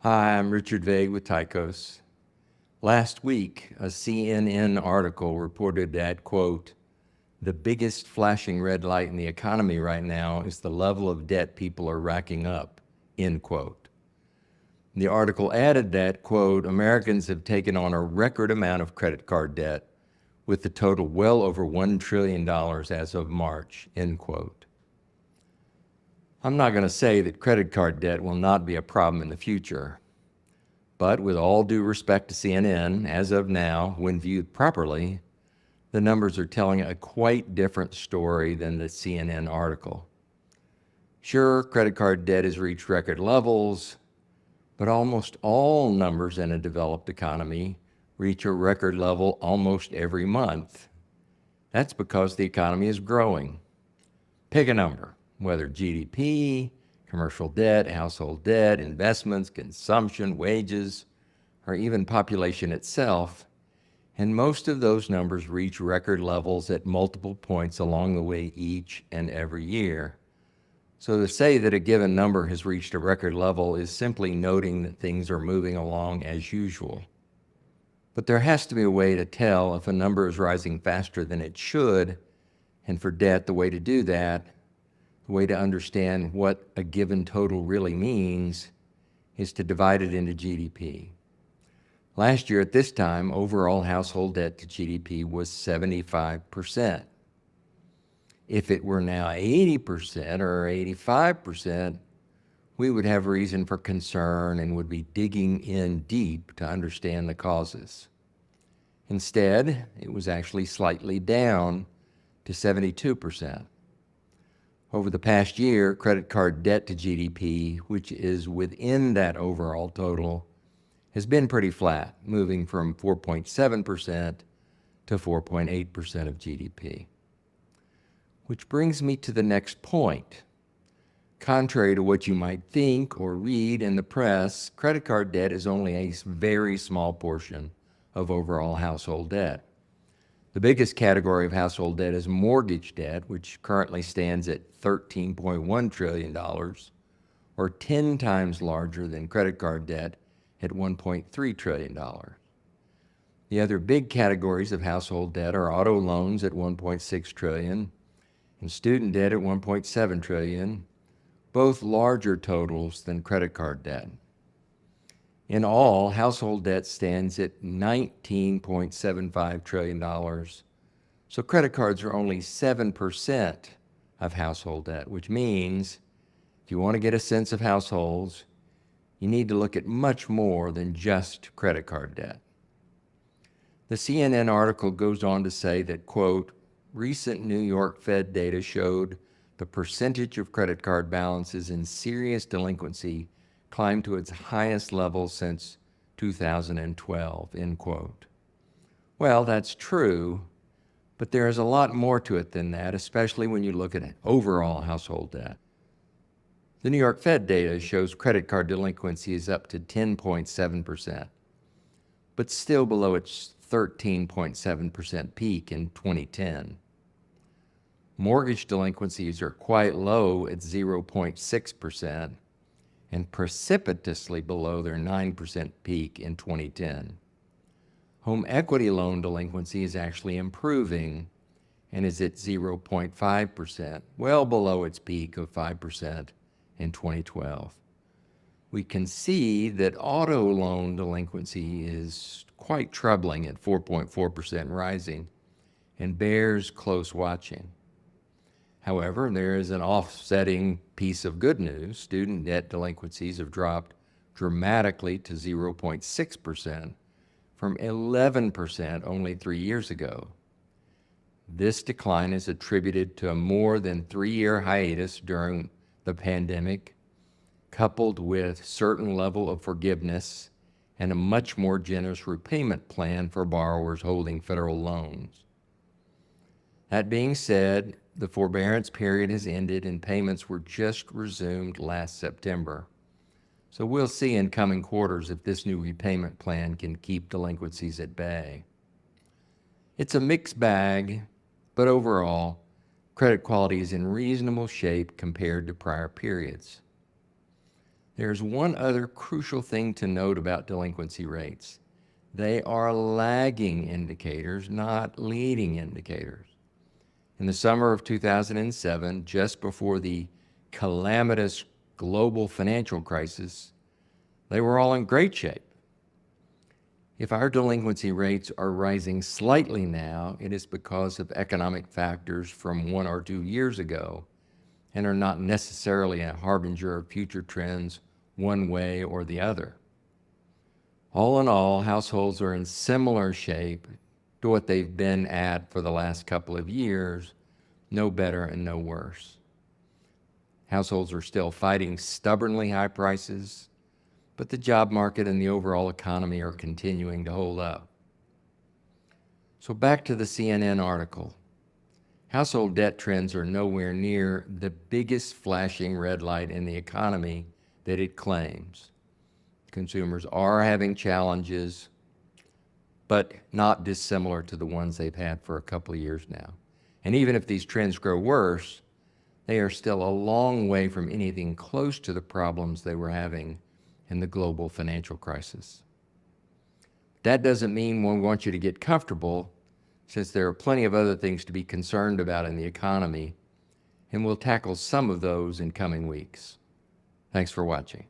Hi, I'm Richard Vague with Tychos. Last week, a CNN article reported that, quote, the biggest flashing red light in the economy right now is the level of debt people are racking up, end quote. The article added that, quote, Americans have taken on a record amount of credit card debt, with the total well over $1 trillion as of March, end quote. I'm not going to say that credit card debt will not be a problem in the future. But with all due respect to CNN, as of now, when viewed properly, the numbers are telling a quite different story than the CNN article. Sure, credit card debt has reached record levels, but almost all numbers in a developed economy reach a record level almost every month. That's because the economy is growing. Pick a number, whether GDP, commercial debt, household debt, investments, consumption, wages, or even population itself, and most of those numbers reach record levels at multiple points along the way each and every year. So to say that a given number has reached a record level is simply noting that things are moving along as usual. But there has to be a way to tell if a number is rising faster than it should, and for debt, the way to do that, the way to understand what a given total really means, is to divide it into GDP. Last year at this time, overall household debt to GDP was 75%. If it were now 80% or 85%, we would have reason for concern and would be digging in deep to understand the causes. Instead, it was actually slightly down to 72%. Over the past year, credit card debt to GDP, which is within that overall total, has been pretty flat, moving from 4.7% to 4.8% of GDP. Which brings me to the next point. Contrary to what you might think or read in the press, credit card debt is only a very small portion of overall household debt. The biggest category of household debt is mortgage debt, which currently stands at $13.1 trillion, or 10 times larger than credit card debt at $1.3 trillion. The other big categories of household debt are auto loans at $1.6 trillion and student debt at $1.7 trillion, both larger totals than credit card debt. In all, household debt stands at $19.75 trillion, so credit cards are only 7% of household debt, which means if you want to get a sense of households, you need to look at much more than just credit card debt. The CNN article goes on to say that, quote, recent New York Fed data showed the percentage of credit card balances in serious delinquency climbed to its highest level since 2012, end quote. Well, that's true, but there is a lot more to it than that, especially when you look at overall household debt. The New York Fed data shows credit card delinquency is up to 10.7%, but still below its 13.7% peak in 2010. Mortgage delinquencies are quite low at 0.6% and precipitously below their 9% peak in 2010. Home equity loan delinquency is actually improving and is at 0.5%, well below its peak of 5% in 2012. We can see that auto loan delinquency is quite troubling at 4.4% rising and bears close watching. However, there is an offsetting piece of good news. Student debt delinquencies have dropped dramatically to 0.6% from 11% only 3 years ago. This decline is attributed to a more than 3-year hiatus during the pandemic, coupled with certain level of forgiveness and a much more generous repayment plan for borrowers holding federal loans. That being said, the forbearance period has ended and payments were just resumed last September. So we'll see in coming quarters if this new repayment plan can keep delinquencies at bay. It's a mixed bag, but overall, Credit quality is in reasonable shape compared to prior periods. There's one other crucial thing to note about delinquency rates. They are lagging indicators, not leading indicators. In the summer of 2007, just before the calamitous global financial crisis, they were all in great shape. If our delinquency rates are rising slightly now, it is because of economic factors from 1 or 2 years ago and are not necessarily a harbinger of future trends one way or the other. All in all, households are in similar shape to what they've been at for the last couple of years, no better and no worse. Households are still fighting stubbornly high prices, but the job market and the overall economy are continuing to hold up. So back to the CNN article. Household debt trends are nowhere near the biggest flashing red light in the economy that it claims. Consumers are having challenges, but not dissimilar to the ones they've had for a couple of years now. And even if these trends grow worse, they are still a long way from anything close to the problems they were having in the global financial crisis. That doesn't mean we want you to get comfortable, since there are plenty of other things to be concerned about in the economy, and we'll tackle some of those in coming weeks. Thanks for watching.